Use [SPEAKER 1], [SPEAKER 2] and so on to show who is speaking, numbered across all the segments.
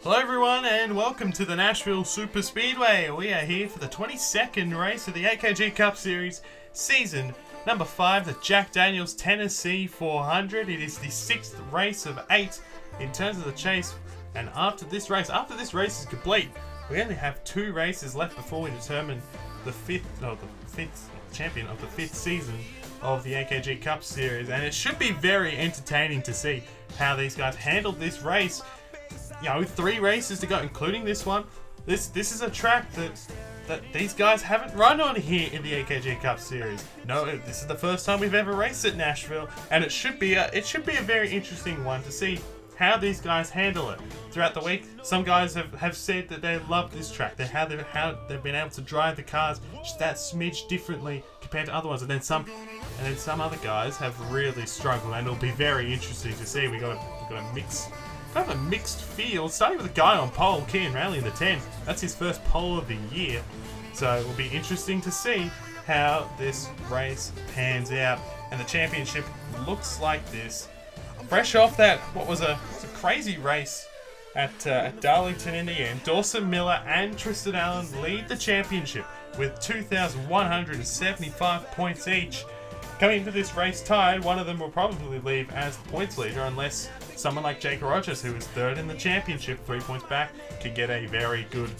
[SPEAKER 1] Hello everyone and welcome to the Nashville Super Speedway. We are here for the 22nd race of the AKG Cup Series, season number 5, the Jack Daniels Tennessee 400. It is the 6th race of 8 in terms of the chase, and after this race is complete, we only have 2 races left before we determine the fifth champion of the 5th season of the AKG Cup Series, and it should be very entertaining to see how these guys handled this race. You know, 3 races to go, including this one. This is a track that these guys haven't run on here in the AKG Cup Series. No, this is the first time we've ever raced at Nashville, and it should be a very interesting one to see how these guys handle it throughout the week. Some guys have said that they love this track, how they've been able to drive the cars just that smidge differently compared to other ones, and then some other guys have really struggled, and it'll be very interesting to see. We got a mix. Kind of a mixed field, starting with a guy on pole, Kian Rowley in the 10. That's his first pole of the year. So it will be interesting to see how this race pans out. And the championship looks like this. Fresh off that, what was a crazy race at Darlington in the end. Dawson Miller and Tristan Allen lead the championship with 2,175 points each. Coming into this race tied, one of them will probably leave as the points leader unless someone like Jake Rogers, who is 3rd in the championship, 3 points back, could get a very good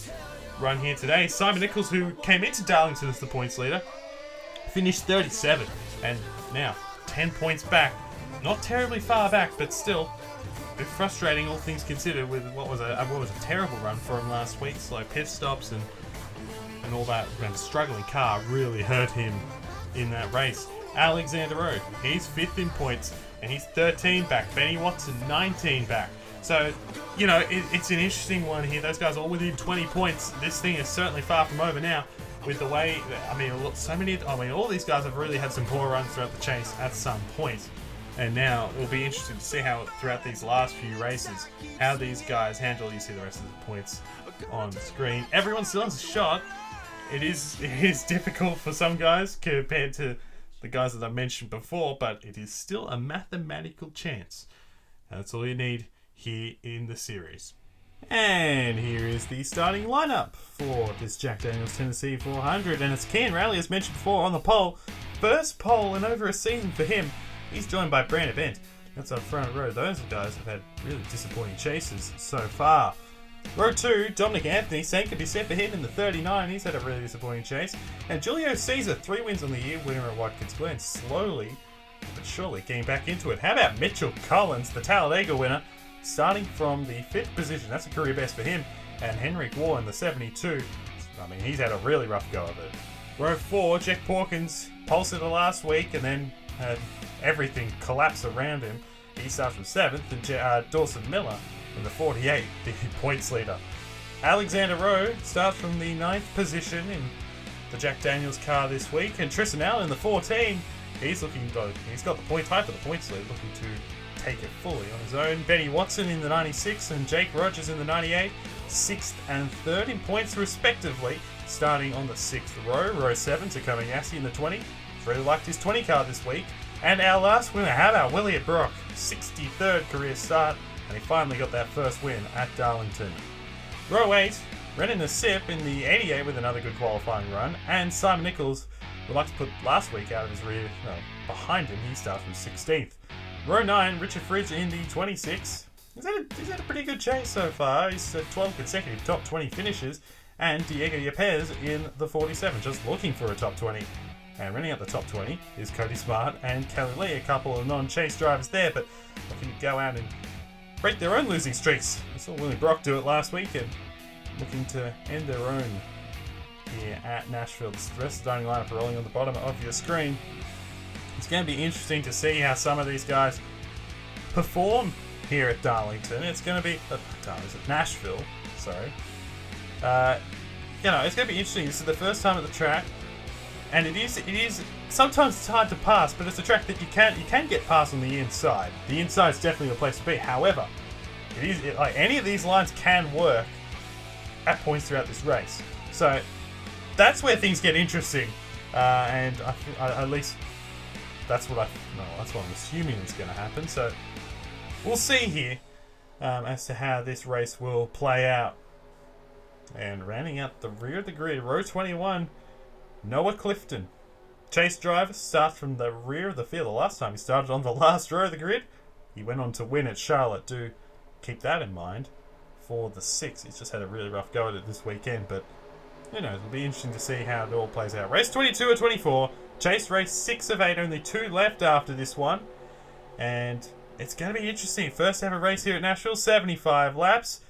[SPEAKER 1] run here today. Simon Nichols, who came into Darlington as the points leader, finished 37, and now 10 points back. Not terribly far back, but still a bit frustrating, all things considered, with what was a terrible run for him last week. Slow pit stops and all that. And a struggling car really hurt him in that race. Alexander Rowe, he's 5th in points, and he's 13 back. Benny Watson, 19 back. So, you know, it's an interesting one here. Those guys are all within 20 points. This thing is certainly far from over now. With the way, all these guys have really had some poor runs throughout the chase at some point. And now it'll be interesting to see how, throughout these last few races, how these guys handle. You see the rest of the points on the screen. Everyone still has a shot. It is difficult for some guys compared to the guys that I mentioned before, but it is still a mathematical chance. And that's all you need here in the series. And here is the starting lineup for this Jack Daniels Tennessee 400. And it's Kian Rowley, as mentioned before, on the pole. First pole in over a season for him. He's joined by Brandon Bent. That's on front row. Those guys have had really disappointing chases so far. Row 2, Dominic Anthony, same could be said for him in the 39. He's had a really disappointing chase. And Julio Caesar, 3 wins on the year, winner at Watkins Glen, slowly but surely getting back into it. How about Mitchell Collins, the Talladega winner, starting from the 5th position? That's a career best for him. And Henrik Waugh in the 72. I mean, he's had a really rough go of it. Row 4, Jack Pawkins, pole sitter last week and then had everything collapse around him. He starts from 7th, and Dawson Miller in the 48, the points leader. Alexander Rowe starts from the 9th position in the Jack Daniels car this week, and Tristan Allen in the 14. He's got the point high for the points lead, looking to take it fully on his own. Benny Watson in the 96 and Jake Rogers in the 98, 6th and 3rd in points respectively, starting on the 6th row. Row 7, Takumi Yassi in the 20. Really liked his 20 car this week. And our last winner, how about William Brock, 63rd career start, and he finally got that first win at Darlington. Row 8, Renan Nassip in the 88 with another good qualifying run, and Simon Nichols, would like to put last week out of his rear, behind him, he starts from 16th. Row 9, Richard Fridge in the 26. He's had a pretty good chase so far. He's had 12 consecutive top 20 finishes, and Diego Yepes in the 47, just looking for a top 20. And running up the top 20 is Cody Smart and Kelly Lee, a couple of non-chase drivers there, but looking to go out and break their own losing streaks. We saw Willie Brock do it last week and looking to end their own here at Nashville. The rest of the starting lineup rolling on the bottom of your screen. It's going to be interesting to see how some of these guys perform here at Darlington. It's going to be Nashville. Sorry. It's going to be interesting. This is the first time at the track. And it is sometimes it's hard to pass, but it's a track that you can get past on the inside. The inside's definitely the place to be. However, any of these lines can work at points throughout this race. So that's where things get interesting. And at least that's what I'm assuming is going to happen. So we'll see here. as to how this race will play out. And rounding out the rear of the grid, row 21, Noah Clifton. Chase driver starts from the rear of the field. The last time he started on the last row of the grid, he went on to win at Charlotte. Do keep that in mind for the 6. He's just had a really rough go at it this weekend, but who knows? It'll be interesting to see how it all plays out. Race 22 or 24. Chase race 6 of 8. Only 2 left after this one. And it's going to be interesting. First ever race here at Nashville. 75 laps.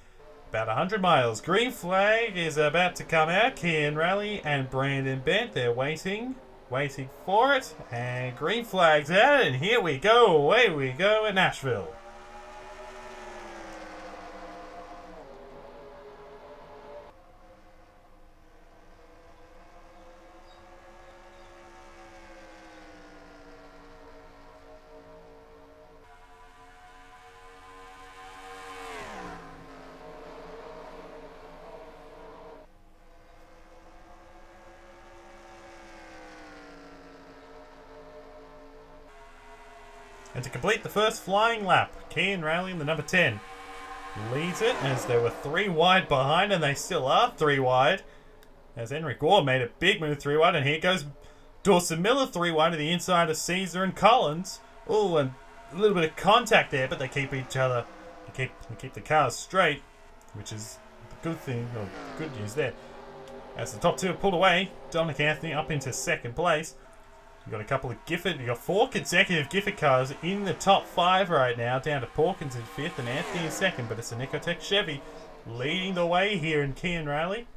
[SPEAKER 1] About 100 miles. Green flag is about to come out. Kian Raleigh and Brandon Bent. They're waiting for it. And green flag's out. And here we go. Away we go at Nashville. And to complete the first flying lap, Kian Raleigh in the number 10 leads it as there were 3 wide behind, and they still are 3 wide. As Henry Gore made a big move 3 wide, and here goes Dawson Miller 3 wide to the inside of Caesar and Collins. Oh, and a little bit of contact there, but they keep each other, they keep the cars straight, which is the good thing, or good news there. As the top 2 are pulled away, Dominic Anthony up into 2nd place. You've got a couple of Gifford. You've got 4 consecutive Gifford cars in the top 5 right now, down to Porkins in 5th and Anthony in 2nd, but it's a Nicotech Chevy leading the way here in Kian Raleigh.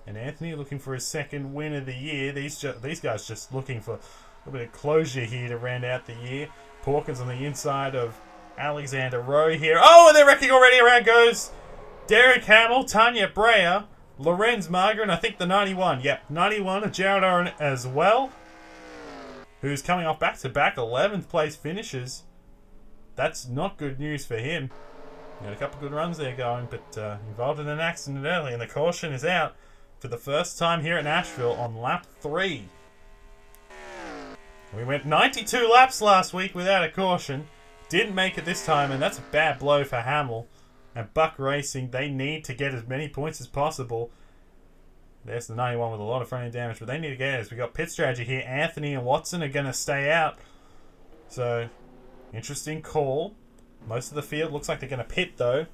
[SPEAKER 1] And Anthony looking for his 2nd win of the year. These guys just looking for a little bit of closure here to round out the year. Porkins on the inside of Alexander Rowe here. Oh, and they're wrecking already. Around goes Derek Hamill, Tanya Breyer, Lorenz Margaret, and I think the 91. Yep, 91 of Jared Oren as well, who's coming off back-to-back 11th place finishes. That's not good news for him. He had a couple of good runs there going, but involved in an accident early, and the caution is out for the first time here at Nashville on lap 3. We went 92 laps last week without a caution. Didn't make it this time, and that's a bad blow for Hamill. And Buck Racing, they need to get as many points as possible. There's the 91 with a lot of front end damage, but they need to get it. As we got pit strategy here. Anthony and Watson are going to stay out. So, interesting call. Most of the field looks like they're going to pit, though.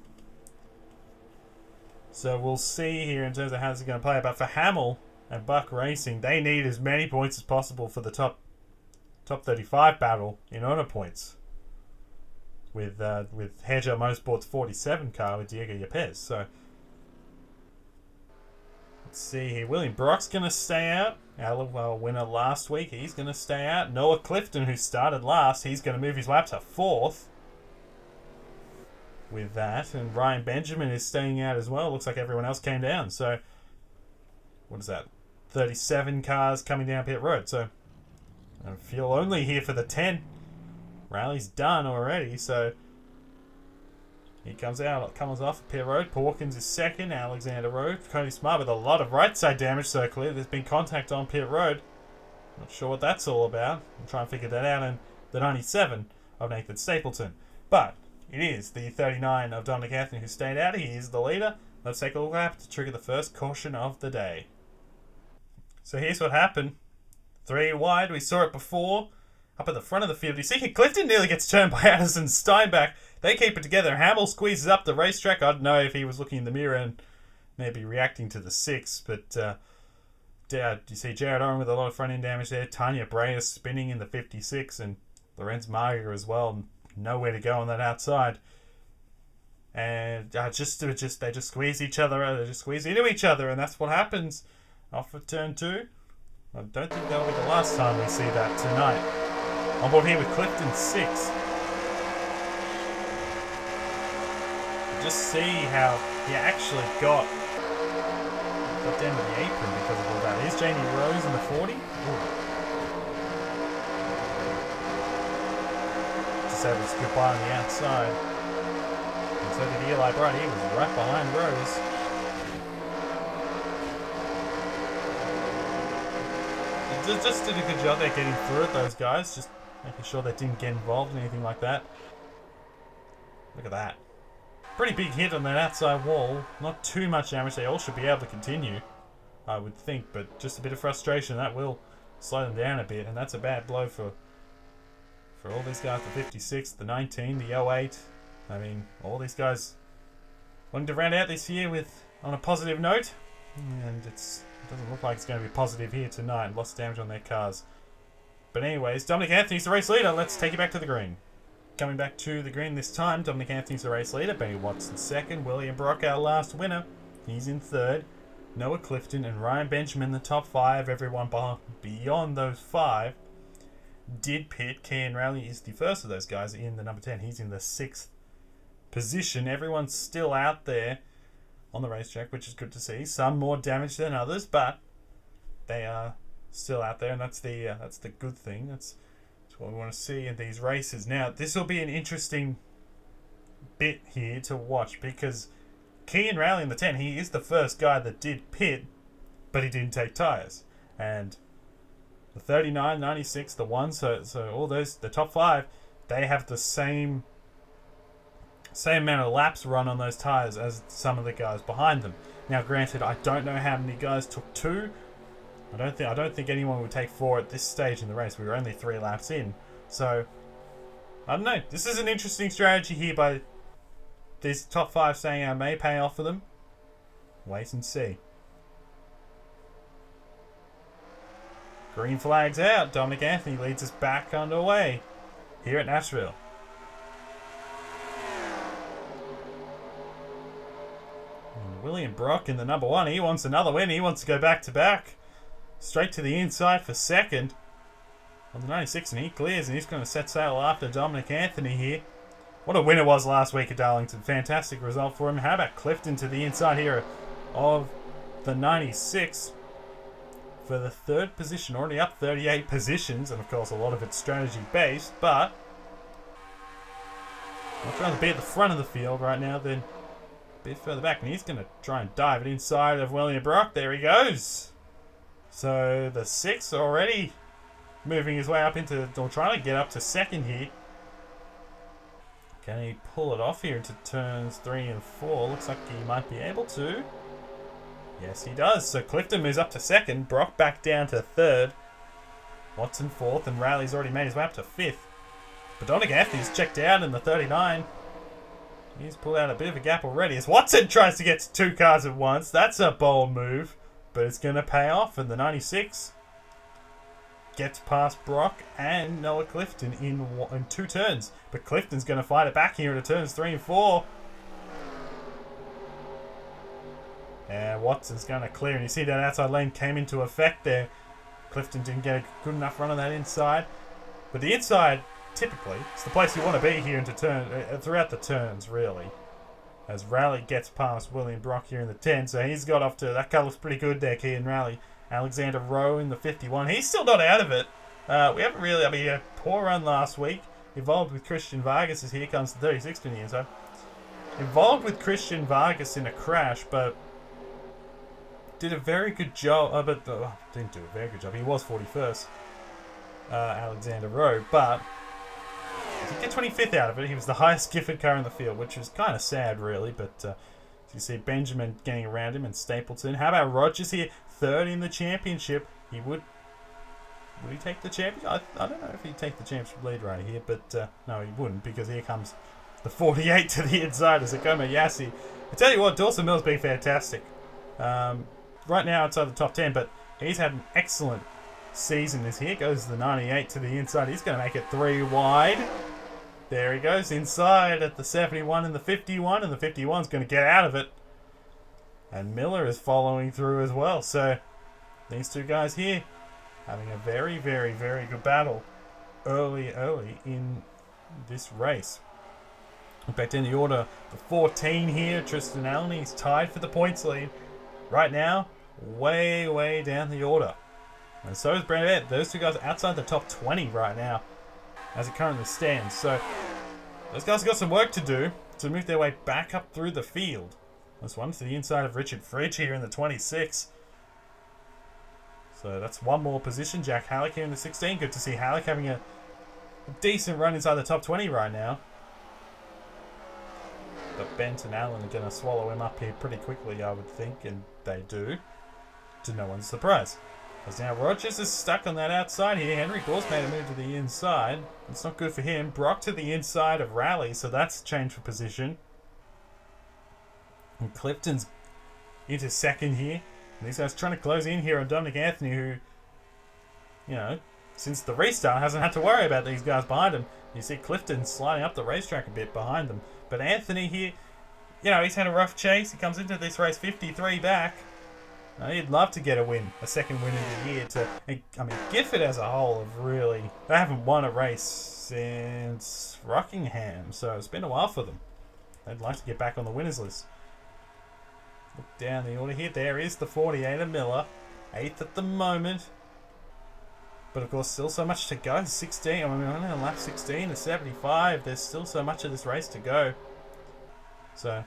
[SPEAKER 1] So we'll see here in terms of how this is going to play. But for Hamill and Buck Racing, they need as many points as possible for the top 35 battle in honor points. With Hedger Motorsports 47 car with Diego Yepes. So, let's see here. William Brock's going to stay out. Our winner last week, he's going to stay out. Noah Clifton, who started last, he's going to move his lap to 4th with that. And Ryan Benjamin is staying out as well. Looks like everyone else came down. So, what is that? 37 cars coming down pit road. So, fuel only here for the 10. Rally's done already, so he comes off pit road. Porkins is 2nd, Alexander Rowe, Cody Smart with a lot of right side damage, so clearly there's been contact on pit road. Not sure what that's all about. I'm trying to figure that out in the 97 of Nathan Stapleton. But it is the 39 of Dominic Anthony who stayed out. He is the leader. Let's take a lap to trigger the first caution of the day. So here's what happened. 3 wide, we saw it before. Up at the front of the field, you see Clifton nearly gets turned by Addison Steinbach. They keep it together. Hamill squeezes up the racetrack. I don't know if he was looking in the mirror and maybe reacting to the 6, but you see Jared Owen with a lot of front end damage there. Tanya Breyer spinning in the 56, and Lorenz Marger as well. Nowhere to go on that outside. And they just squeeze each other. They just squeeze into each other, and that's what happens off of turn 2. I don't think that'll be the last time we see that tonight. On board here with Clifton 6. Just see how he actually got down to the apron because of all that. Here's Jamie Rose in the 40. Ooh. Just had his goodbye on the outside. And so did Eli Bright. He was right behind Rose. Just did a good job there getting through it, those guys. Just making sure they didn't get involved in anything like that. Look at that. Pretty big hit on that outside wall. Not too much damage. They all should be able to continue, I would think, but just a bit of frustration. That will slow them down a bit, and that's a bad blow for all these guys. The 56, the 19, the 08. I mean, all these guys wanting to round out this year on a positive note, and it doesn't look like it's going to be positive here tonight. Lost damage on their cars. But anyways, Dominic Anthony's the race leader. Let's take it back to the green. Coming back to the green this time, Dominic Anthony's the race leader. Benny Watson second. William Brock, our last winner. He's in third. Noah Clifton and Ryan Benjamin, the top five. Everyone beyond those five did pit. Kian Rowley is the first of those guys in the number 10. He's in the 6th position. Everyone's still out there on the racetrack, which is good to see. Some more damage than others, but they are still out there, and that's the good thing. That's what we want to see in these races. Now, this will be an interesting bit here to watch, because Kian Rowley in the 10, he is the first guy that did pit, but he didn't take tyres. And the 39, 96, the 1, so all those, the top 5, they have the same amount of laps run on those tyres as some of the guys behind them. Now, granted, I don't know how many guys took 2. I don't think anyone would take 4 at this stage in the race. We were only 3 laps in. So, I don't know. This is an interesting strategy here by these top 5 saying I may pay off for them. Wait and see. Green flag's out. Dominic Anthony leads us back underway here at Nashville. And William Brock in the number 1. He wants another win. He wants to go back to back. Straight to the inside for second on the 96, and he clears, and he's going to set sail after Dominic Anthony here. What a win it was last week at Darlington. Fantastic result for him. How about Clifton to the inside here of the 96 for the 3rd position, already up 38 positions, and of course a lot of it's strategy based, but I'd rather be at the front of the field right now than a bit further back, and he's going to try and dive it inside of William Brock. There he goes. So the 6 already moving his way up into, or trying to get up to second here. Can he pull it off here into turns 3 and 4? Looks like he might be able to. Yes, he does. So Clifton moves up to second. Brock back down to third. Watson 4th, and Riley's already made his way up to 5th. But Dominic Anthony's checked out in the 39. He's pulled out a bit of a gap already as Watson tries to get to 2 cars at once. That's a bold move. But it's going to pay off, and the 96 gets past Brock and Noah Clifton in 2 turns. But Clifton's going to fight it back here into turns 3 and 4. And Watson's going to clear, and you see that outside lane came into effect there. Clifton didn't get a good enough run on that inside. But the inside, typically, is the place you want to be here into throughout the turns, really. As Rowley gets past William Brock here in the 10. So he's got off to... That car looks pretty good there, Kian Rowley. Alexander Rowe in the 51. He's still not out of it. We haven't really... I mean, a poor run last week. Involved with Christian Vargas as here comes the 36 to the inside. Involved with Christian Vargas in a crash, but... Did a very good job... didn't do a very good job. He was 41st. Alexander Rowe, but... He did get 25th out of it. He was the highest Gifford car in the field, which was kind of sad, really. But as you see, Benjamin getting around him and Stapleton. How about Rogers here? 3rd in the championship. Would he take the championship? I don't know if he'd take the championship lead right here, but no, he wouldn't, because here comes the 48 to the inside as Akoma Yassi. I tell you what, Dawson Mill's been fantastic. Right now outside the top 10, but he's had an excellent season. As here goes the 98 to the inside. He's going to make it 3 wide. There he goes inside at the 71 and the 51, and the 51's going to get out of it. And Miller is following through as well. So these 2 guys here having a very, very, very good battle early in this race. Back down the order, the 14 here, Tristan Allen. He's tied for the points lead. Right now, way, way down the order. And so is Brandon. Those 2 guys are outside the top 20 right now, as it currently stands. So those guys have got some work to do to move their way back up through the field. This one to the inside of Richard Fridge here in the 26. So that's 1 more position. Jack Halleck here in the 16. Good to see Halleck having a decent run inside the top 20 right now. But Bent and Allen are going to swallow him up here pretty quickly, I would think, and they do. To no one's surprise. Because now Rogers is stuck on that outside here. Henry Gore's made a move to the inside. It's not good for him. Brock to the inside of Raleigh, so that's changed for position. And Clifton's into second here. And these guys trying to close in here on Dominic Anthony, who, you know, since the restart hasn't had to worry about these guys behind him. You see Clifton sliding up the racetrack a bit behind them. But Anthony here, you know, he's had a rough chase. He comes into this race 53 back. He'd love to get a win, a second win in the year. I mean, Gifford as a whole have really... They haven't won a race since Rockingham, so it's been a while for them. They'd like to get back on the winners list. Look down the order here. There is the 48 of Miller. 8th at the moment. But of course, still so much to go. 16, I mean, only on lap 16 to 75. There's still so much of this race to go. So...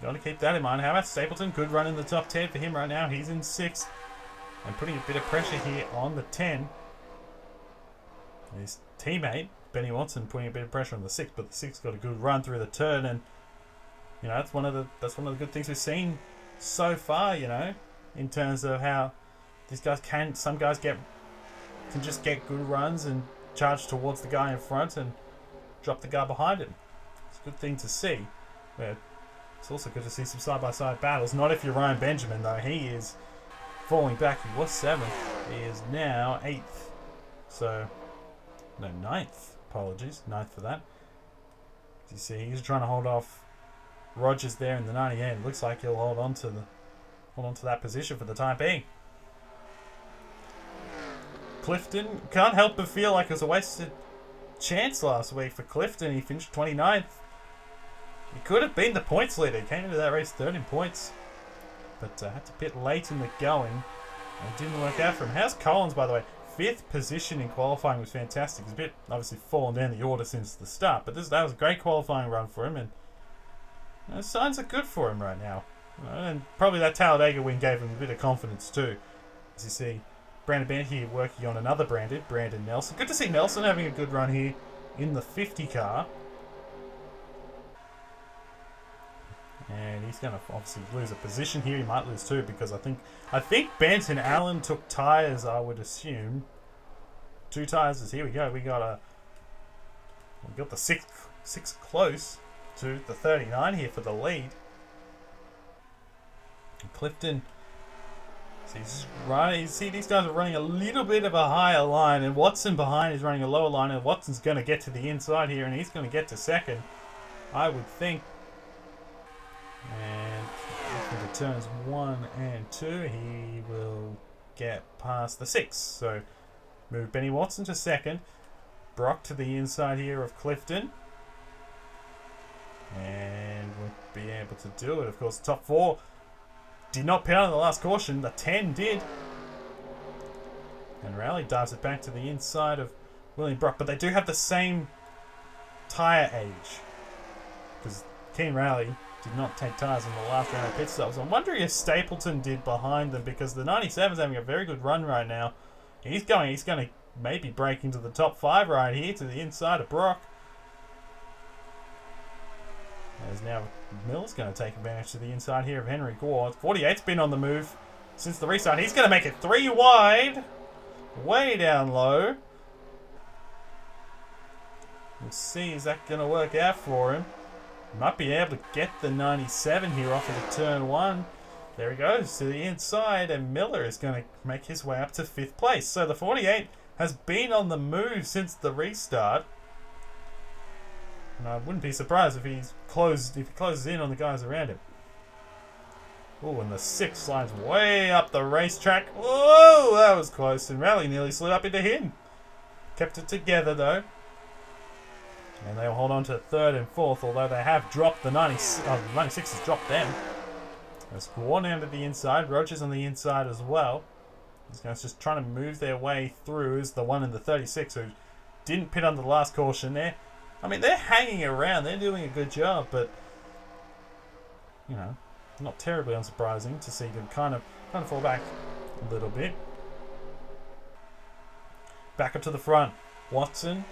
[SPEAKER 1] got to keep that in mind. How about Stapleton? Good run in the top 10 for him right now. He's in 6th. And putting a bit of pressure here on the 10. His teammate, Benny Watson, putting a bit of pressure on the 6. But the 6 got a good run through the turn. And, you know, that's one of the good things we've seen so far, you know. In terms of how these guys can... Some guys can just get good runs and charge towards the guy in front and drop the guy behind him. It's a good thing to see. But it's also good to see some side-by-side battles. Not if you're Ryan Benjamin, though. He is falling back. He was 7th. He is now 8th. So, no, 9th. Apologies. 9th for that. As you see, he's trying to hold off Rogers there in the 98. It looks like he'll hold on to that position for the time being. Clifton, can't help but feel like it was a wasted chance last week for Clifton. He finished 29th. He could have been the points leader. He came into that race 3rd in points. But had to pit late in the going. And it didn't work out for him. How's Collins, by the way? 5th position in qualifying was fantastic. He's a bit, obviously, fallen down the order since the start. But that was a great qualifying run for him. And you know, signs are good for him right now. And probably that Talladega win gave him a bit of confidence too. As you see, Brandon Bent here working on another Brandon Nelson. Good to see Nelson having a good run here in the 50 car. And he's going to obviously lose a position here. He might lose 2 because I think Bent and Allen took tyres, I would assume. 2 tyres is here we go. We got the 6 close to the 39 here for the lead. And Clifton, he's running. You see these guys are running a little bit of a higher line, and Watson behind is running a lower line, and Watson's going to get to the inside here, and he's going to get to 2nd, I would think. And for the turns 1 and 2, he will get past the 6. So move Benny Watson to 2nd. Brock to the inside here of Clifton. And we'll be able to do it. Of course, the top 4 did not pit on the last caution. The 10 did. And Raleigh dives it back to the inside of William Brock. But they do have the same tyre age. Because Keen Raleigh did not take tyres in the last round of pit stops. I'm wondering if Stapleton did behind them, because the 97's having a very good run right now. He's going to maybe break into the top 5 right here to the inside of Brock. As now Miller's going to take advantage to the inside here of Henry Gore. 48's been on the move since the restart. He's going to make it 3 wide. Way down low. We'll see, is that going to work out for him? Might be able to get the 97 here off of the turn 1. There he goes to the inside, and Miller is going to make his way up to 5th place. So the 48 has been on the move since the restart. And I wouldn't be surprised if he closes in on the guys around him. Oh, and the 6 slides way up the racetrack. Whoa, that was close, and Raleigh nearly slid up into him. Kept it together though. And they'll hold on to 3rd and 4th, although they have dropped the 96 has dropped them. There's Gore down to the inside, Rogers on the inside as well. These guys just trying to move their way through is the 1 in the 36 who didn't pit on the last caution there. I mean, they're hanging around, they're doing a good job, but you know, not terribly unsurprising to see them kind of fall back a little bit. Back up to the front, Watson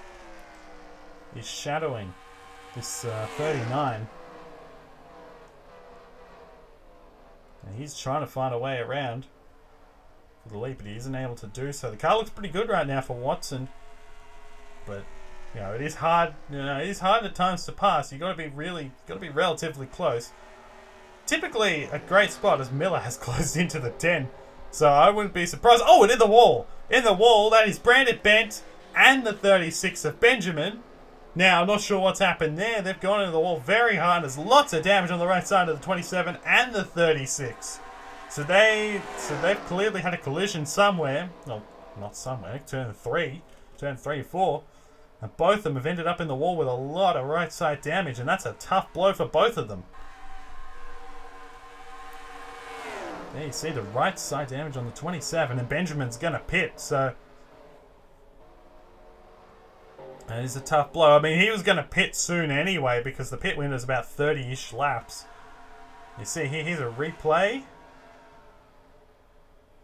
[SPEAKER 1] is shadowing this 39. And he's trying to find a way around for the lead, but he isn't able to do so. The car looks pretty good right now for Watson, but it is hard. It is hard at times to pass. You got to be relatively close. Typically, a great spot as Miller has closed into the 10, so I wouldn't be surprised. Oh, and in the wall, that is Brandon Bent and the 36 of Benjamin. Now, I'm not sure what's happened there. They've gone into the wall very hard. There's lots of damage on the right side of the 27 and the 36. So they've clearly had a collision somewhere. Well, not somewhere. Turn 3, 4. And both of them have ended up in the wall with a lot of right side damage. And that's a tough blow for both of them. There you see the right side damage on the 27. And Benjamin's going to pit. So that is a tough blow. I mean, he was going to pit soon anyway because the pit window is about 30-ish laps. You see here, here's a replay.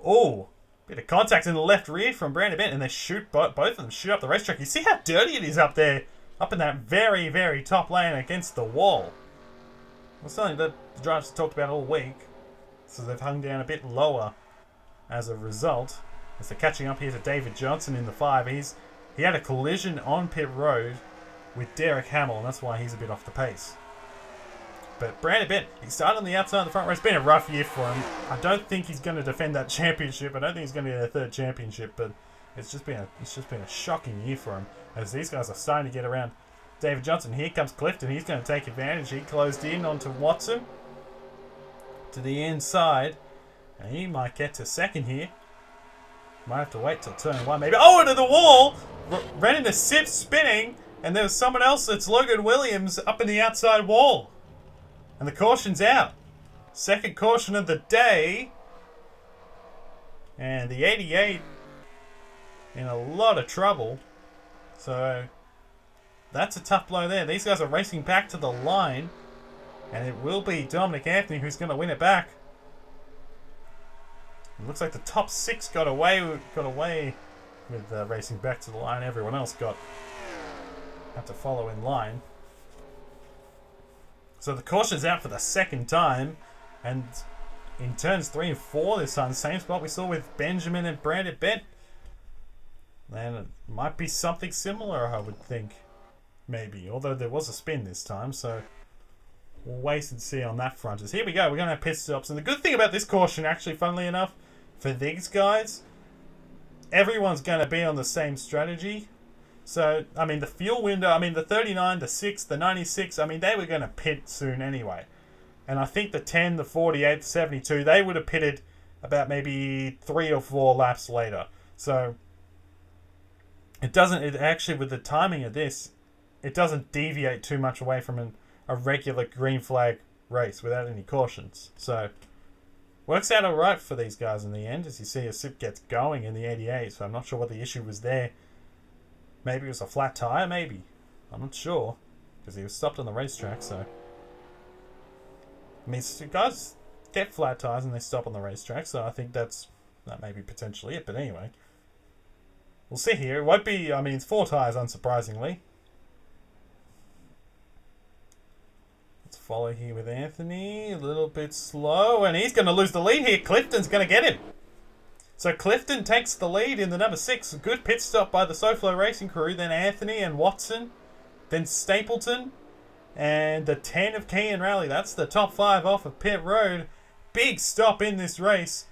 [SPEAKER 1] Oh, bit of contact in the left rear from Brandon Bent, and they shoot, both of them shoot up the racetrack. You see how dirty it is up there, up in that very, very top lane against the wall. Well, something that the drivers have talked about all week. So they've hung down a bit lower as a result. As they're catching up here to David Johnson in the 5. He had a collision on pit road with Derek Hamill, and that's why he's a bit off the pace. But Brandon Bent, he started on the outside of the front row. It's been a rough year for him. I don't think he's going to defend that championship. I don't think he's going to get a third championship, but it's just been a shocking year for him as these guys are starting to get around David Johnson. Here comes Clifton. He's going to take advantage. He closed in onto Watson to the inside, and he might get to second here. Might have to wait till turn 1 maybe. Oh, into the wall! Ran into Sip spinning, and there was someone else. That's Logan Williams up in the outside wall. And the caution's out. Second caution of the day. And the 88 in a lot of trouble. So that's a tough blow there. These guys are racing back to the line. And it will be Dominic Anthony who's going to win it back. It looks like the top 6 got away with racing back to the line. Everyone else had to follow in line. So the caution's out for the second time, and in turns 3 and 4 this time, same spot we saw with Benjamin and Brandon Bent. And it might be something similar, I would think, maybe. Although there was a spin this time, so we'll wait and see on that front. As here we go, we're going to have pit stops, and the good thing about this caution, actually, funnily enough, for these guys, everyone's going to be on the same strategy. So, I mean, the fuel window, the 39, the 6, the 96, they were going to pit soon anyway. And I think the 10, the 48, the 72, they would have pitted about maybe 3 or 4 laps later. So, it actually, with the timing of this, it doesn't deviate too much away from a regular green flag race without any cautions. So, works out alright for these guys in the end, as you see a Sip gets going in the 88, so I'm not sure what the issue was there. Maybe it was a flat tyre, maybe. I'm not sure, because he was stopped on the racetrack, so... guys get flat tyres and they stop on the racetrack, so I think that may be potentially it, but anyway. We'll see here. It won't be... it's 4 tyres, unsurprisingly. Let's follow here with Anthony. A little bit slow, and he's going to lose the lead here. Clifton's going to get him. So Clifton takes the lead in the number 6. A good pit stop by the SoFlo Racing crew. Then Anthony and Watson. Then Stapleton. And the 10 of Kean Rally. That's the top 5 off of pit road. Big stop in this race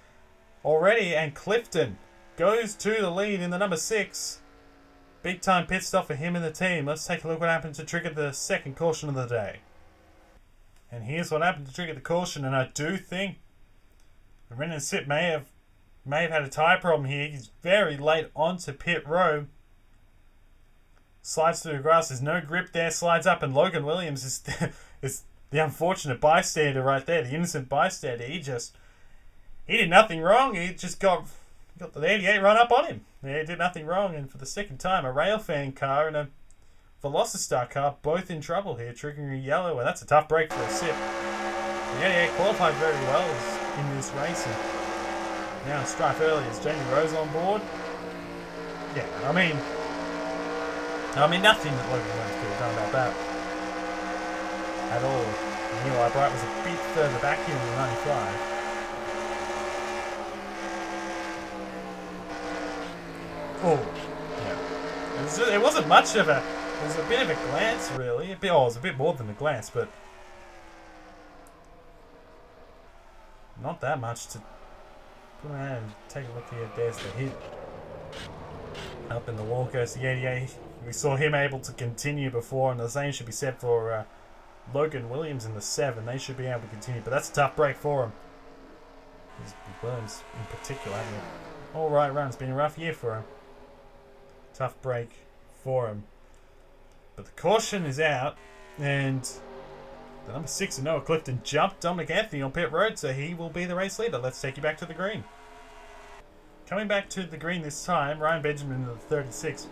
[SPEAKER 1] already. And Clifton goes to the lead in the number 6. Big time pit stop for him and the team. Let's take a look what happened to trigger the second caution of the day. And here's what happened to trigger the caution. And I do think Renan Sip may have had a tyre problem here. He's very late onto pit road. Slides through the grass. There's no grip there. Slides up, and Logan Williams is the unfortunate bystander right there. The innocent bystander. He did nothing wrong. He just got the 88 run up on him. He did nothing wrong. And for the second time, a Railfan car and a Velocitar car both in trouble here, triggering a yellow. Well, that's a tough break for a Sip. The 88 qualified very well in this race. Now in strife early is Jamie Rose on board. Yeah, nothing that Logan Williams could have done about that at all. Neil Albright was a bit further back here in the 95. Oh, yeah. It wasn't much of a... It was a bit of a glance, really. It was a bit more than a glance, but... Not that much to... Come on and take a look here. There's the hit. Up in the wall goes the 88. We saw him able to continue before, and the same should be said for Logan Williams in the 7. They should be able to continue, but that's a tough break for him. Williams in particular having an alright run. It's been a rough year for him. Tough break for him. But the caution is out, and the number 6 Noah Clifton jumped Dominic Anthony on pit road, so he will be the race leader. Let's take you back to the green. Coming back to the green this time, Ryan Benjamin in the 36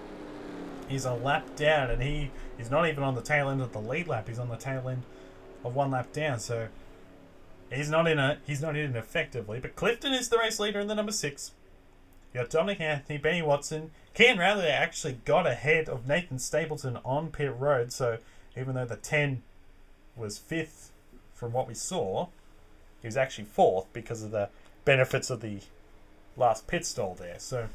[SPEAKER 1] is a lap down, and he is not even on the tail end of the lead lap. He's on the tail end of one lap down, so he's not in it effectively. But Clifton is the race leader in the number 6. You got Dominic Anthony, Benny Watson. Kean Rowley actually got ahead of Nathan Stapleton on pit road, so even though the 10 was 5th from what we saw, he was actually 4th because of the benefits of the last pit stall there. So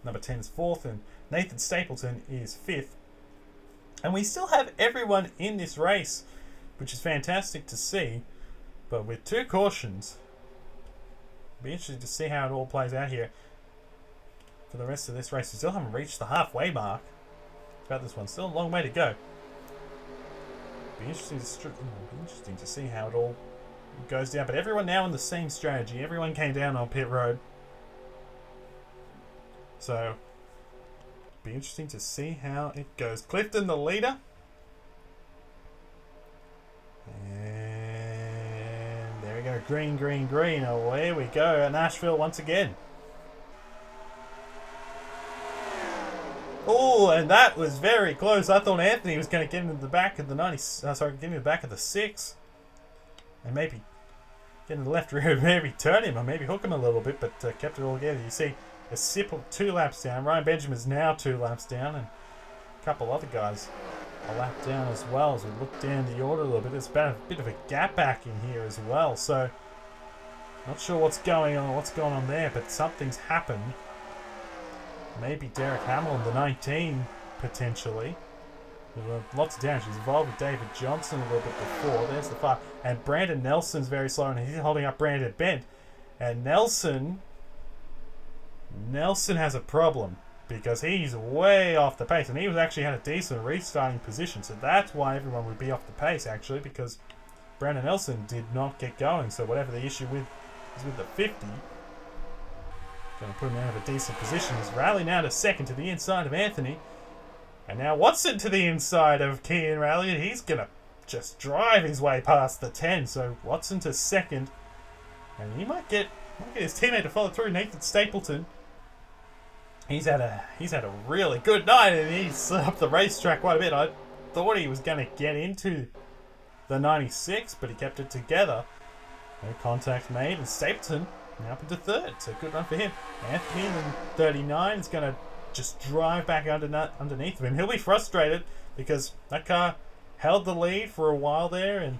[SPEAKER 1] number 10 is 4th, and Nathan Stapleton is 5th. And we still have everyone in this race, which is fantastic to see. But with 2 cautions, it'll be interesting to see how it all plays out here for the rest of this race. We still haven't reached the halfway mark about this one. Still a long way to go. Be interesting to see how it all goes down. But everyone now in the same strategy. Everyone came down on pit road. So, be interesting to see how it goes. Clifton, the leader. And there we go. Green, green, green. Away we go at Nashville once again. Oh, and that was very close. I thought Anthony was going to get into the back of the get into the back of the 6. And maybe get in the left rear, maybe turn him or maybe hook him a little bit, but kept it all together. You see a sip of 2 laps down. Ryan Benjamin's now 2 laps down, and a couple other guys a lap down as well. As we look down the order a little bit, there's about a bit of a gap back in here as well. So, not sure what's going on there, but something's happened. Maybe Derek Hamill, the 19, potentially. There were lots of damage. He's involved with David Johnson a little bit before. There's the 5. And Brandon Nelson's very slow, and he's holding up Brandon Bent. And Nelson has a problem because he's way off the pace, and he was actually had a decent restarting position. So that's why everyone would be off the pace, actually, because Brandon Nelson did not get going. So whatever the issue is with the 50. Going to put him out of a decent position. He's rallying now to 2nd to the inside of Anthony. And now Watson to the inside of Kean Rowley. And he's going to just drive his way past the 10. So Watson to 2nd. And he might get his teammate to follow through. Nathan Stapleton. He's had a really good night, and he's up the racetrack quite a bit. I thought he was going to get into the 96, but he kept it together. No contact made, and Stapleton now up into 3rd, so good run for him. Anthony in 39 is going to just drive back underneath him. He'll be frustrated because that car held the lead for a while there and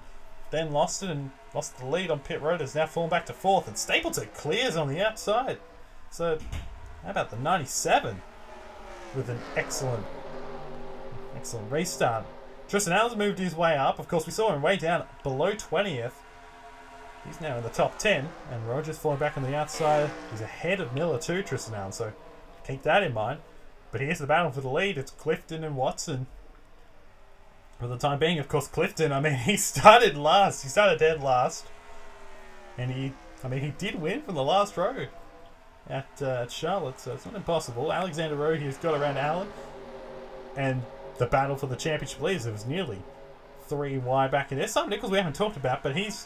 [SPEAKER 1] then lost it and lost the lead on pit road. Has now fallen back to 4th, and Stapleton clears on the outside. So how about the 97 with an excellent restart. Tristan Allen's moved his way up. Of course, we saw him way down below 20th. He's now in the top 10, and Rogers falling back on the outside. He's ahead of Miller too, Tristan Allen, so keep that in mind. But here's the battle for the lead. It's Clifton and Watson. For the time being, of course, Clifton, he started last. He started dead last. And he did win from the last row at Charlotte, so it's not impossible. Alexander Rowe here's got around Allen. And the battle for the championship leads, it was nearly 3 wide back in there. Sam Nichols we haven't talked about, but he's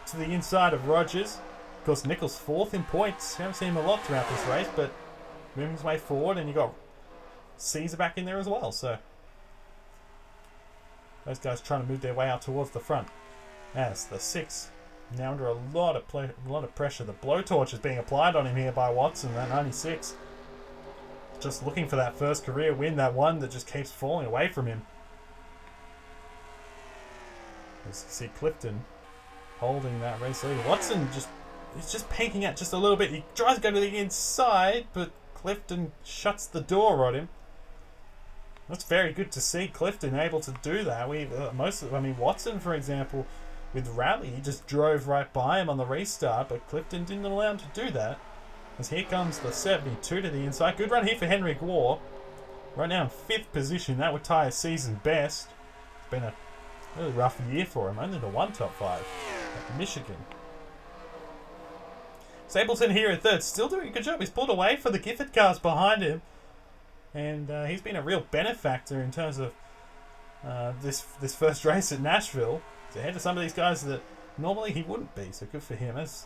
[SPEAKER 1] to the inside of Rogers. Of course, Nichols 4th in points. Haven't seen him a lot throughout this race, but moving his way forward, and you got Caesar back in there as well. So those guys trying to move their way out towards the front. As the 6 now under a lot of pressure. The blowtorch is being applied on him here by Watson. That 96, just looking for that first career win. That one that just keeps falling away from him. As you see Clifton holding that race lead. Watson he's just peeking out just a little bit. He tries to go to the inside, but Clifton shuts the door on him. That's very good to see Clifton able to do that. Watson, for example, with Rally, he just drove right by him on the restart, but Clifton didn't allow him to do that. As here comes the 72 to the inside. Good run here for Henrik War. Right now in 5th position. That would tie a season best. It's been a really rough year for him. Only the 1 top 5 at Michigan. Stapleton here at 3rd. Still doing a good job. He's pulled away for the Gifford cars behind him. And he's been a real benefactor in terms of this first race at Nashville. He's ahead of some of these guys that normally he wouldn't be. So good for him. Let's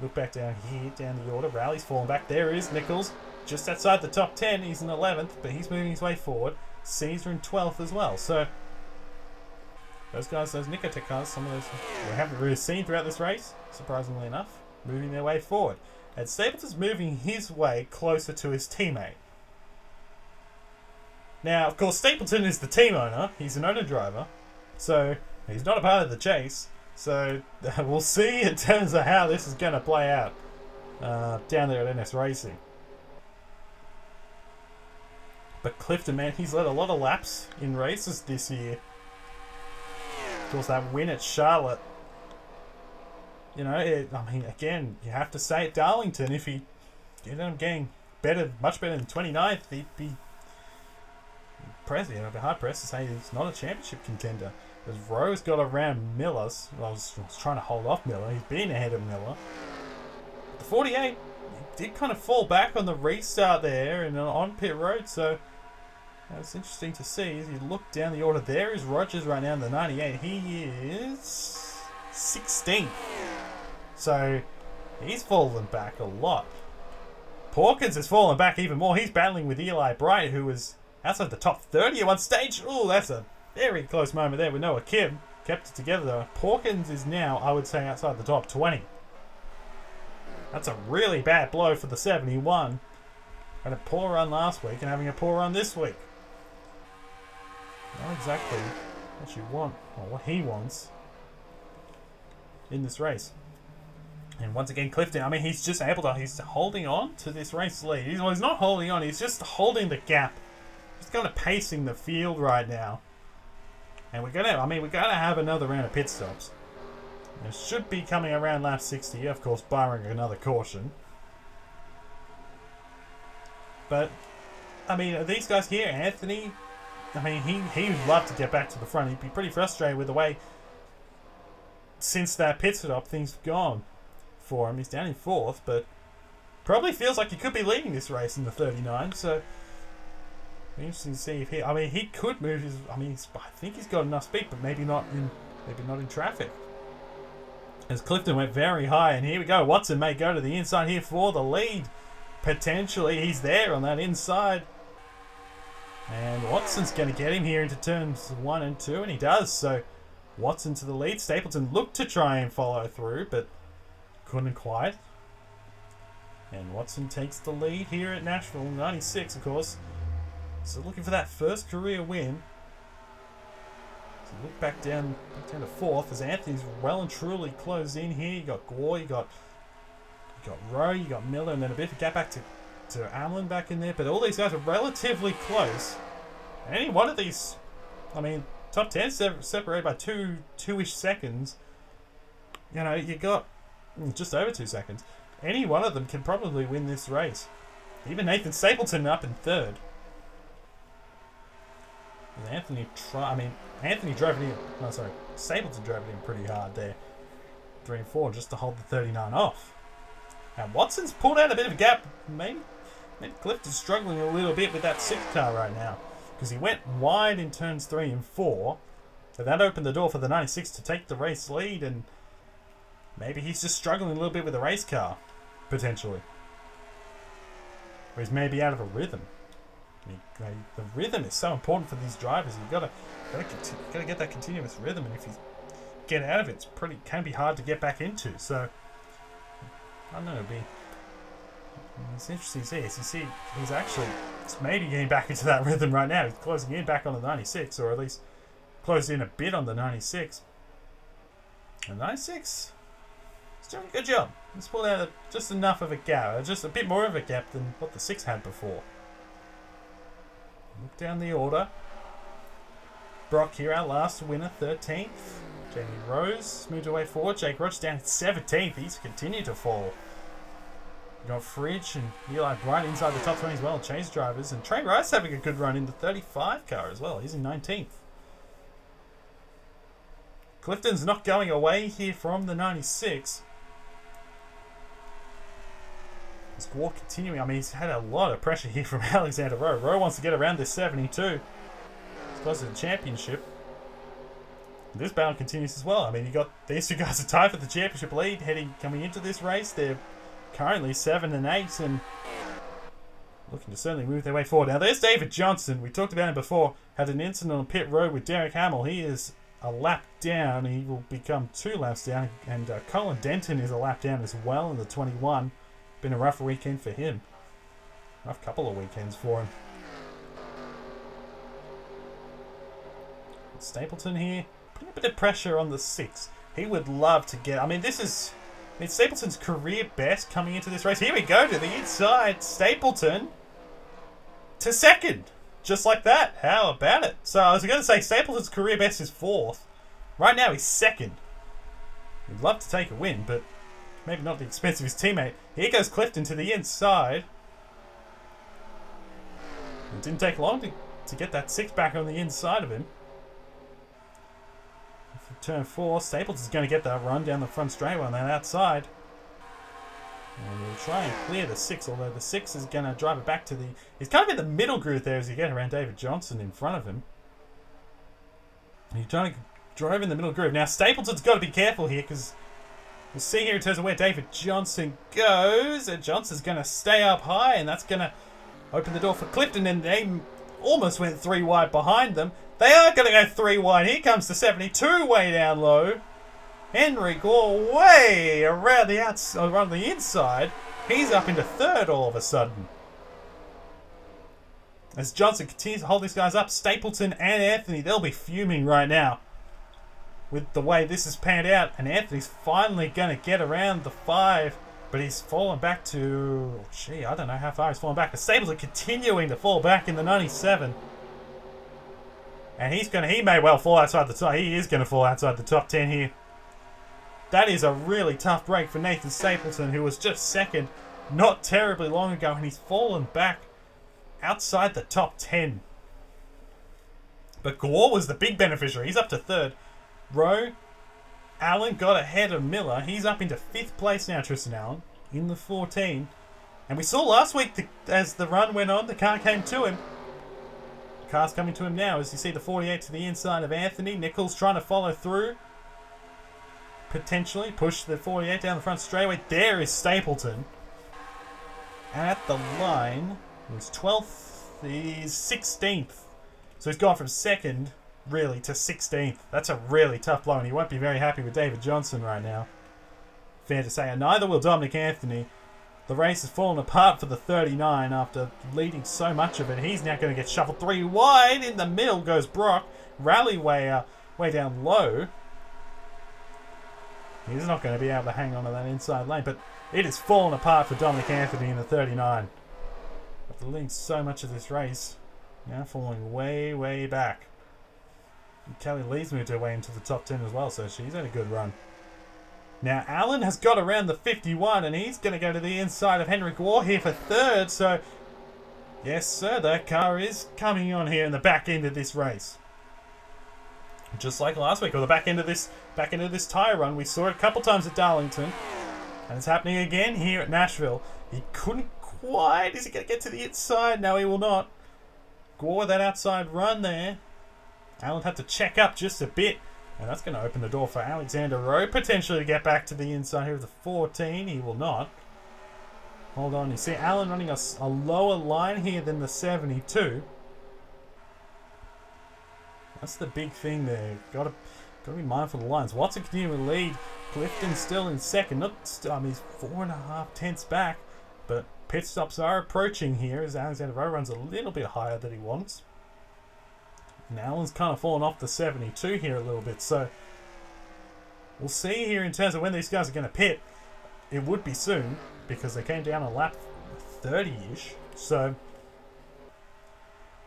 [SPEAKER 1] look back down here, down the order. Rally's falling back. There is Nichols. Just outside the top 10. He's in 11th, but he's moving his way forward. Caesar in 12th as well. So those guys, those Nicotech cars, some of those we haven't really seen throughout this race, surprisingly enough, moving their way forward. And Stapleton's moving his way closer to his teammate. Now, of course, Stapleton is the team owner. He's an owner driver. So he's not a part of the chase. So we'll see in terms of how this is going to play out down there at NS Racing. But Clifton, man, he's led a lot of laps in races this year. Of course, that win at Charlotte. You know, again, you have to say at Darlington, if he ended up getting better, much better than 29th, he'd be hard pressed to say he's not a championship contender. As Rose got around Miller's, I was trying to hold off Miller. He's been ahead of Miller. The 48 did kind of fall back on the restart there and on pit road, so that's interesting to see. As you look down the order, there is Rogers right now in the 98. He is 16th. So he's fallen back a lot. Pawkins has fallen back even more. He's battling with Eli Bright, who was outside the top 30 at one stage. Oh, that's a very close moment there with Noah Kim. Kept it together though. Pawkins is now, I would say, outside the top 20. That's a really bad blow for the 71. Had a poor run last week and having a poor run this week. Not exactly what you want, or what he wants in this race. And once again, Clifton, I mean, he's just able to, he's holding on to this race lead. He's not holding on, he's just holding the gap. He's kind of pacing the field right now. And we're going to have another round of pit stops. It should be coming around lap 60, of course, barring another caution. But, I mean, these guys here, Anthony, I mean, he would love to get back to the front. He'd be pretty frustrated with the way, since that pit stop, things have gone for him. He's down in 4th, but probably feels like he could be leading this race in the 39, so it'll be interesting to see if he could move his, I think he's got enough speed, but maybe not in traffic. As Clifton went very high, and here we go. Watson may go to the inside here for the lead. Potentially, he's there on that inside. And Watson's going to get him here into turns 1 and 2, and he does. So Watson to the lead. Stapleton looked to try and follow through, but couldn't quite. And Watson takes the lead here at Nashville, 96, of course. So looking for that first career win. So look back down to 4th as Anthony's well and truly closed in here. You got Gore, you got Rowe, you got Miller, and then a bit of a gap back to Amlin back in there. But all these guys are relatively close. Any one of these, top 10 separated by two-ish seconds. You know, you got just over 2 seconds. Any one of them can probably win this race. Even Nathan Stapleton up in 3rd. Stapleton drove it in pretty hard there. 3 and 4 just to hold the 39 off. Now Watson's pulled out a bit of a gap. Maybe Clifton's struggling a little bit with that 6th car right now. Because he went wide in turns 3 and 4. So that opened the door for the 96 to take the race lead, and maybe he's just struggling a little bit with the race car, potentially. Or he's maybe out of a rhythm. The rhythm is so important for these drivers. You've got to get that continuous rhythm, and if you get out of it, can be hard to get back into. So I don't know. It's interesting to see. As you see, he's actually maybe getting back into that rhythm right now. He's closing in back on the 96, or at least closed in a bit on the 96. The 96 is doing a good job. He's pulled out just enough of a gap, just a bit more of a gap than what the 6 had before. Look down the order. Brock here, our last winner, 13th. Jamie Rose moved away forward. Jake Rogers down at 17th. He's continued to fall. We've got Fridge and Eli Bright inside the top 20 as well. Chase drivers. And Trey Rice having a good run in the 35 car as well. He's in 19th. Clifton's not going away here from the 96. Squall continuing. I mean, he's had a lot of pressure here from Alexander Rowe. Rowe wants to get around this 72. It's close to the championship. This battle continues as well. I mean, you got these two guys are tied for the championship lead coming into this race. They're currently 7 and 8 and looking to certainly move their way forward. Now, there's David Johnson. We talked about him before. Had an incident on pit road with Derek Hamill. He is a lap down. He will become 2 laps down. And Colin Denton is a lap down as well in the 21. Been a rough weekend for him. Rough couple of weekends for him. Stapleton here. Putting a bit of pressure on the 6. He would love to get... I mean, it's Stapleton's career best coming into this race. Here we go to the inside. Stapleton to 2nd. Just like that. How about it? So I was going to say Stapleton's career best is 4th. Right now he's 2nd. He'd love to take a win, but maybe not at the expense of his teammate. Here goes Clifton to the inside. It didn't take long to get that 6 back on the inside of him. Turn 4, Stapleton's going to get that run down the front straightaway on that outside. And we'll try and clear the 6, although the 6 is going to drive it back to the... He's kind of in the middle groove there as you get around David Johnson in front of him. And you're trying to drive in the middle groove. Now, Stapleton's got to be careful here because we'll see here in terms of where David Johnson goes. And Johnson's going to stay up high, and that's going to open the door for Clifton, and they almost went 3 wide behind them. They are going to go 3 wide. Here comes the 72 way down low. Henry Gore way around the inside. He's up into 3rd all of a sudden. As Johnson continues to hold these guys up, Stapleton and Anthony, they'll be fuming right now with the way this has panned out. And Anthony's finally going to get around the 5, but he's fallen back to... I don't know how far he's fallen back. But Stapleton continuing to fall back in the 97. And he may well fall outside the top. He is going to fall outside the top 10 here. That is a really tough break for Nathan Stapleton, who was just 2nd not terribly long ago, and he's fallen back outside the top 10. But Gore was the big beneficiary. He's up to 3rd. Rowe, Allen got ahead of Miller. He's up into 5th place now, Tristan Allen, in the 14. And we saw last week, as the run went on, the car came to him. Car's coming to him now as you see the 48 to the inside of Anthony. Nichols trying to follow through. Potentially push the 48 down the front straightaway. There is Stapleton. And at the line, he's 12th. He's 16th. So he's gone from 2nd, really, to 16th. That's a really tough blow, and he won't be very happy with David Johnson right now. Fair to say. And neither will Dominic Anthony. The race has fallen apart for the 39 after leading so much of it. He's now going to get shuffled 3 wide. In the middle goes Brock. Rally way down low. He's not going to be able to hang on to that inside lane. But it has fallen apart for Dominic Anthony in the 39. After leading so much of this race, now falling way, way back. And Kelly Lee's moved her way into the top 10 as well, so she's had a good run. Now, Allen has got around the 51, and he's going to go to the inside of Henry Gore here for 3rd. So, yes, sir, that car is coming on here in the back end of this race. Just like last week, or the back end of this tyre run. We saw it a couple times at Darlington, and it's happening again here at Nashville. He couldn't quite. Is he going to get to the inside? No, he will not. Gore with that outside run there. Allen had to check up just a bit. And that's going to open the door for Alexander Rowe, potentially to get back to the inside here with the 14. He will not. Hold on. You see Allen running a lower line here than the 72. That's the big thing there. Got to be mindful of the lines. Watson continuing to lead. Clifton still in 2nd. He's 4.5 tenths back. But pit stops are approaching here as Alexander Rowe runs a little bit higher than he wants. And Allen's kind of fallen off the 72 here a little bit. So we'll see here in terms of when these guys are going to pit. it would be soon because they came down a lap 30-ish. So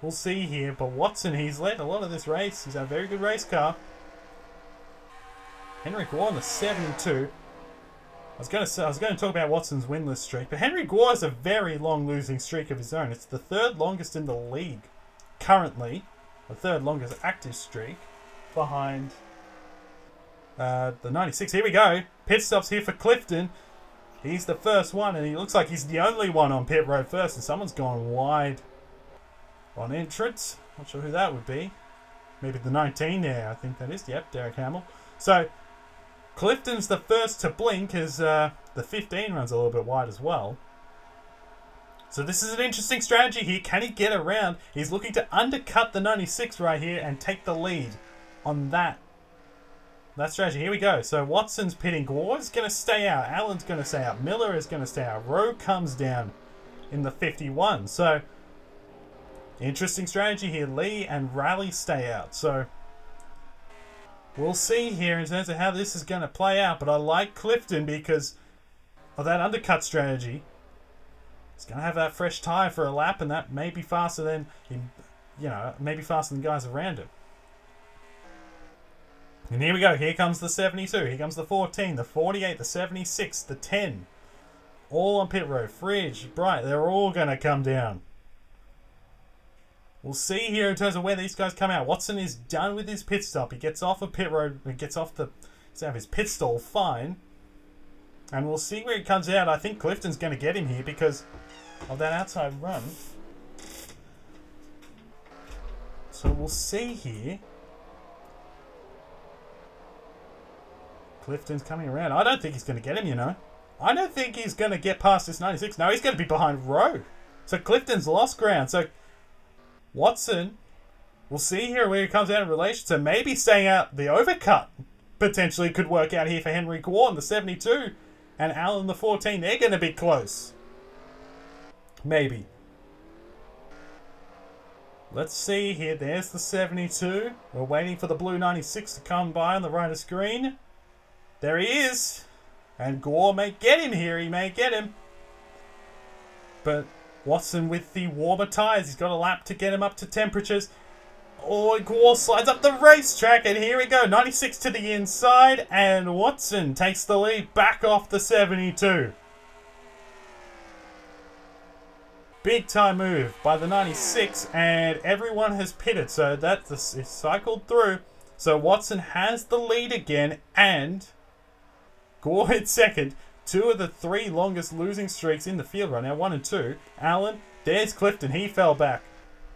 [SPEAKER 1] we'll see here. But Watson, he's led a lot of this race. He's a very good race car. Henry Gore on the 72. I was going to talk about Watson's winless streak, but Henry Gore has a very long losing streak of his own. It's the third longest in the league currently, the third longest active streak, behind the 96. Here we go. Pit stops here for Clifton. He's the first one, and he looks like he's the only one on pit road first, and someone's gone wide on entrance. Not sure who that would be. Maybe the 19 there, I think that is. Yep, Derek Hamill. So Clifton's the first to blink as the 15 runs a little bit wide as well. So this is an interesting strategy here. Can he get around? He's looking to undercut the 96 right here and take the lead on that strategy. Here we go. So Watson's pitting. Gore's going to stay out. Allen's going to stay out. Miller is going to stay out. Rowe comes down in the 51. So interesting strategy here. Lee and Raleigh stay out. So we'll see here in terms of how this is going to play out. But I like Clifton because of that undercut strategy. He's going to have that fresh tyre for a lap, and that may be faster than him, maybe faster than guys around him. And here we go. Here comes the 72. Here comes the 14, the 48, the 76, the 10. All on pit road. Fridge, Bright, they're all going to come down. We'll see here in terms of where these guys come out. Watson is done with his pit stop. He gets off of pit road. He gets off his pit stall fine. And we'll see where he comes out. I think Clifton's going to get him here because of that outside run. So we'll see here. Clifton's coming around. I don't think he's going to get him, I don't think he's going to get past this 96. No, he's going to be behind Rowe. So Clifton's lost ground. So Watson, we'll see here where he comes out in relation to maybe staying out the overcut. Potentially could work out here for Henry Gore in the 72. And Allen the 14. They're going to be close. Maybe. Let's see here. There's the 72. We're waiting for the blue 96 to come by on the right of screen. There he is. And Gore may get him here. He may get him. But Watson with the warmer tyres. He's got a lap to get him up to temperatures. Oh, Gore slides up the racetrack. And here we go. 96 to the inside. And Watson takes the lead back off the 72. Big time move by the 96. And everyone has pitted. So that's it's cycled through. So Watson has the lead again. And Gore in second. Two of the three longest losing streaks in the field right now. 1 and 2. Allen. There's Clifton. He fell back.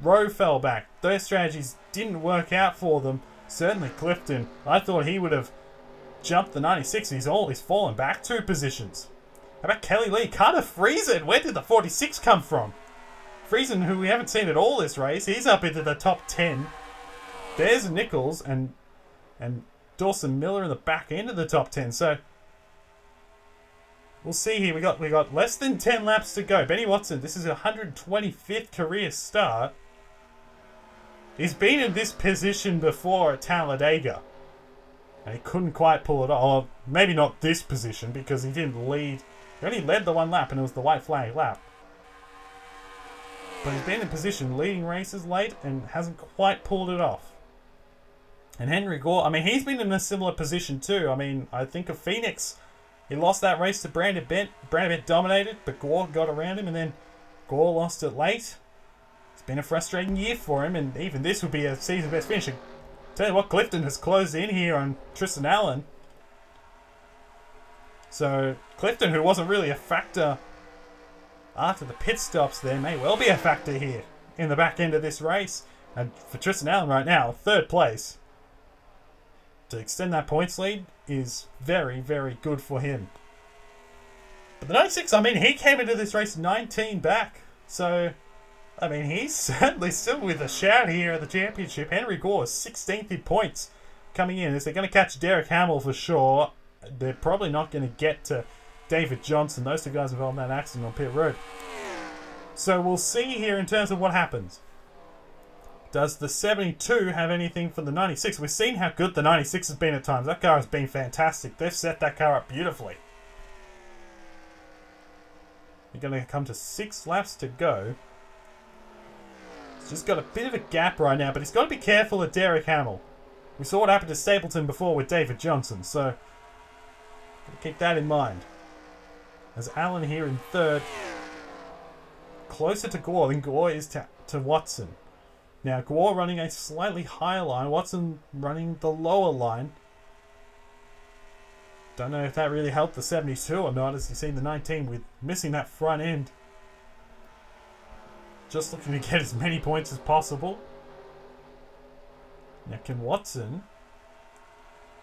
[SPEAKER 1] Rowe fell back. Those strategies didn't work out for them. Certainly Clifton. I thought he would have jumped the 96. He's fallen back 2 positions. How about Kelly Lee? Carter Friesen. Where did the 46 come from? Friesen, who we haven't seen at all this race. He's up into the top 10. There's Nichols and Dawson Miller in the back end of the top 10. So we'll see here. We got less than 10 laps to go. Benny Watson, this is a 125th career start. He's been in this position before at Talladega. And he couldn't quite pull it off. Or maybe not this position because he didn't lead. He only led the one lap and it was the white flag lap. But he's been in position leading races late and hasn't quite pulled it off. And Henry Gore, he's been in a similar position too. I think of Phoenix. He lost that race to Brandon Bent. Brandon Bent dominated, but Gore got around him, and then Gore lost it late. It's been a frustrating year for him, and even this would be a season best finish. Tell you what, Clifton has closed in here on Tristan Allen. So Clifton, who wasn't really a factor after the pit stops there, may well be a factor here in the back end of this race. And for Tristan Allen right now, 3rd place. To extend that points lead is very, very good for him. But the 96, he came into this race 19 back. So, he's certainly still with a shout here at the championship. Henry Gore, 16th in points coming in. As they're going to catch Derek Hamill for sure. They're probably not going to get to David Johnson. Those 2 guys involved in that accident on pit road. So we'll see here in terms of what happens. Does the 72 have anything for the 96? We've seen how good the 96 has been at times. That car has been fantastic. They've set that car up beautifully. They're going to come to 6 laps to go. He's just got a bit of a gap right now, but he's got to be careful of Derek Hamill. We saw what happened to Stapleton before with David Johnson, so keep that in mind. There's Allen here in 3rd. Closer to Gore than Gore is to Watson. Now, Gore running a slightly higher line. Watson running the lower line. Don't know if that really helped the 72 or not, as you see the 19 with missing that front end. Just looking to get as many points as possible. Now, can Watson...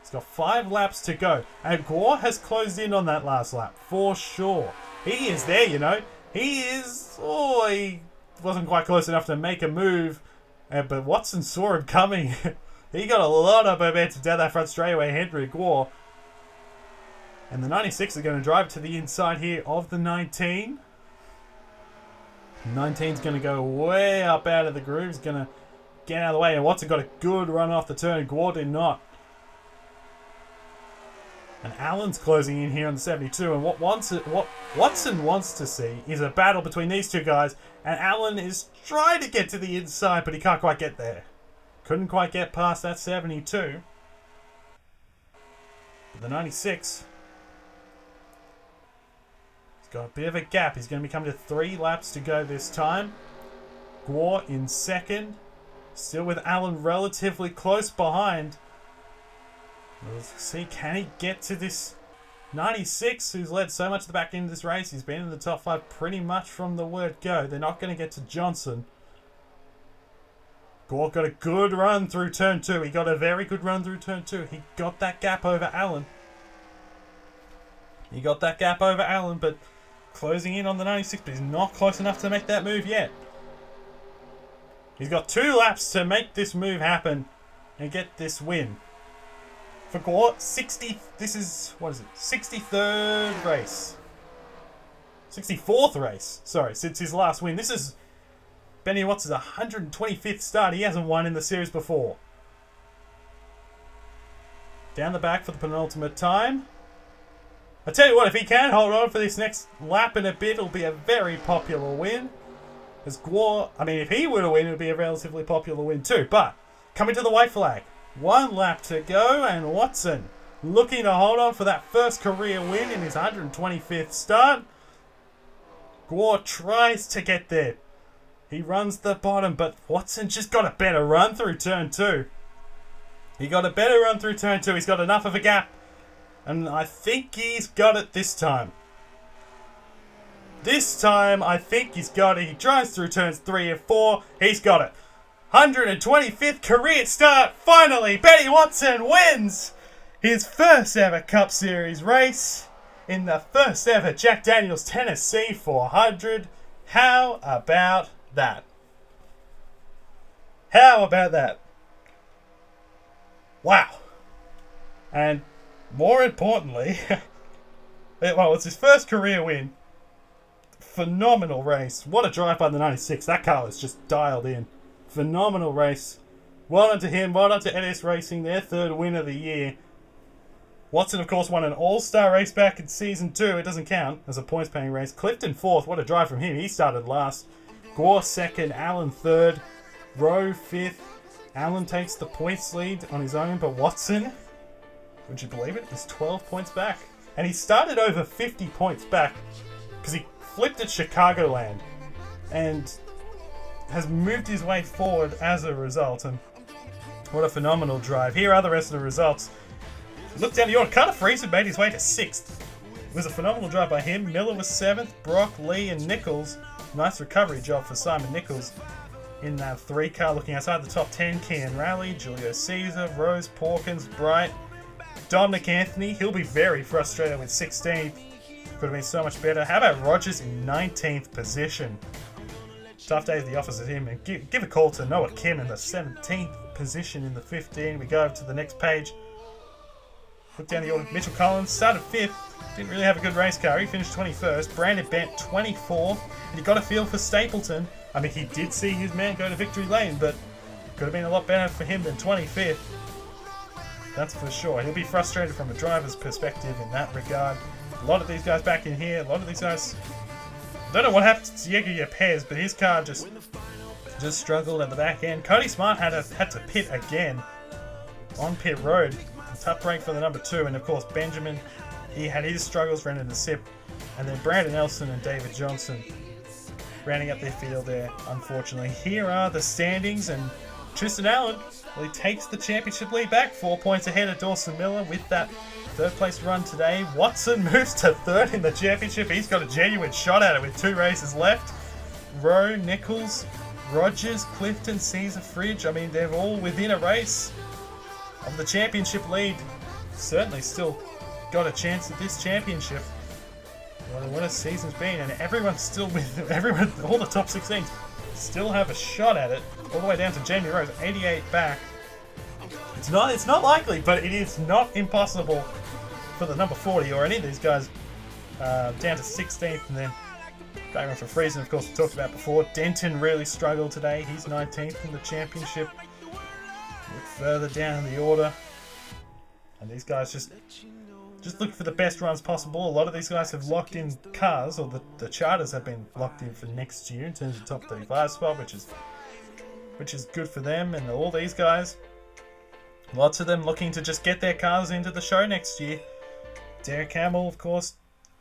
[SPEAKER 1] He's got 5 laps to go. And Gore has closed in on that last lap, for sure. He is there, you know. He is... Oh, he wasn't quite close enough to make a move. But Watson saw him coming. He got a lot of momentum down that front straightaway, Henry Gore. And the 96 are going to drive to the inside here of the 19. 19's going to go way up out of the groove. He's going to get out of the way. And Watson got a good run off the turn. Gore did not. And Allen's closing in here on the 72. And what Watson wants to see is a battle between these two guys. And Allen is trying to get to the inside, but he can't quite get there. Couldn't quite get past that 72. But the 96... got a bit of a gap. He's going to be coming to 3 laps to go this time. Gore in 2nd. Still with Allen relatively close behind. We'll see, can he get to this 96 who's led so much at the back end of this race? He's been in the top 5 pretty much from the word go. They're not going to get to Johnson. Gore got a good run through turn 2. He got a very good run through turn 2. He got that gap over Allen. But closing in on the 96, but he's not close enough to make that move yet. He's got 2 laps to make this move happen and get this win. For Gore, 60, this is, what is it, 63rd race. 64th race, sorry, since his last win. This is Benny Watts' 125th start. He hasn't won in the series before. Down the back for the penultimate time. I tell you what, if he can hold on for this next lap and a bit, it'll be a very popular win. As Gore, I mean, if he were to win, it would be a relatively popular win too. But, coming to the white flag. 1 lap to go, and Watson looking to hold on for that first career win in his 125th start. Gore tries to get there. He runs the bottom, but Watson just got a better run through turn 2. He's got enough of a gap. And I think he's got it this time. I think he's got it. He drives through turns 3 and 4. He's got it. 125th career start. Finally, Benny Watson wins his first ever Cup Series race in the first ever Jack Daniel's Tennessee 400. How about that? Wow. And more importantly, well, it's his first career win. Phenomenal race. What a drive by the 96. That car was just dialed in. Phenomenal race. Well done to him. Well done to NS Racing. Their 3rd win of the year. Watson, of course, won an all-star race back in Season 2. It doesn't count as a points-paying race. Clifton 4th. What a drive from him. He started last. Gore 2nd. Allen 3rd. Rowe 5th. Allen takes the points lead on his own, but Watson, would you believe it, is 12 points back. And he started over 50 points back because he flipped at Chicagoland and has moved his way forward as a result. And what a phenomenal drive. Here are the rest of the results. Look down the order. Carter Friesen made his way to 6th. It was a phenomenal drive by him. Miller was 7th. Brock, Lee, and Nichols. Nice recovery job for Simon Nichols in that 3 car. Looking outside the top 10, Kian Raleigh, Julio Caesar, Rose, Porkins, Bright, Dominic Anthony. He'll be very frustrated with 16th. Could have been so much better. How about Rogers in 19th position? Tough day at the office at him. And give a call to Noah Kim in the 17th position in the 15. We go over to the next page. Look down the order. Mitchell Collins started 5th. Didn't really have a good race car. He finished 21st. Brandon Bent 24th. And he got a feel for Stapleton. I mean, he did see his man go to victory lane, but could have been a lot better for him than 25th. That's for sure. He'll be frustrated from a driver's perspective in that regard. A lot of these guys back in here. A lot of these guys Don't know what happened to Diego Perez, but his car just struggled at the back end. Cody Smart had to pit again on pit road. Tough break for the number 2, and of course Benjamin, he had his struggles running the SIP, and then Brandon Nelson and David Johnson rounding up their field there, unfortunately. Here are the standings, and Tristan Allen, well, he takes the championship lead back, 4 points ahead of Dawson Miller with that third place run today. Watson moves to third in the championship. He's got a genuine shot at it with 2 races left. Rowe, Nichols, Rogers, Clifton, Caesar, Fridge, I mean, they're all within a race of the championship lead. Certainly still got a chance at this championship. What a season's been, and everyone's still with everyone. All the top 16 still have a shot at it, all the way down to Jamie Rose, 88 back. It's not likely, but it is not impossible for the number 40 or any of these guys down to 16th, and then going on for Friesen, of course, we talked about before. Denton really struggled today. He's 19th in the championship. Look further down the order, and these guys just look for the best runs possible. A lot of these guys have locked in cars, or the charters have been locked in for next year in terms of top 35 spot, which is good for them. And all these guys, lots of them looking to just get their cars into the show next year. Derek Hamill, of course,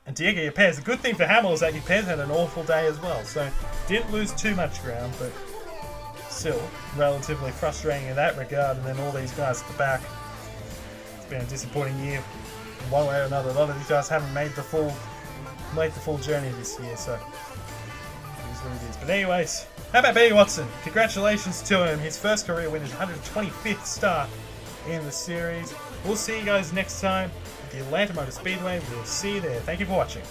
[SPEAKER 1] and Diego Perez. The good thing for Hamill is that Perez had an awful day as well, so didn't lose too much ground, but still relatively frustrating in that regard. And then all these guys at the back, it's been a disappointing year one way or another. A lot of these guys haven't made the full journey this year, so it is what it is. But anyways, how about Benny Watson? Congratulations to him. His first career win, his 125th start in the series. We'll see you guys next time at the Atlanta Motor Speedway. We'll see you there. Thank you for watching.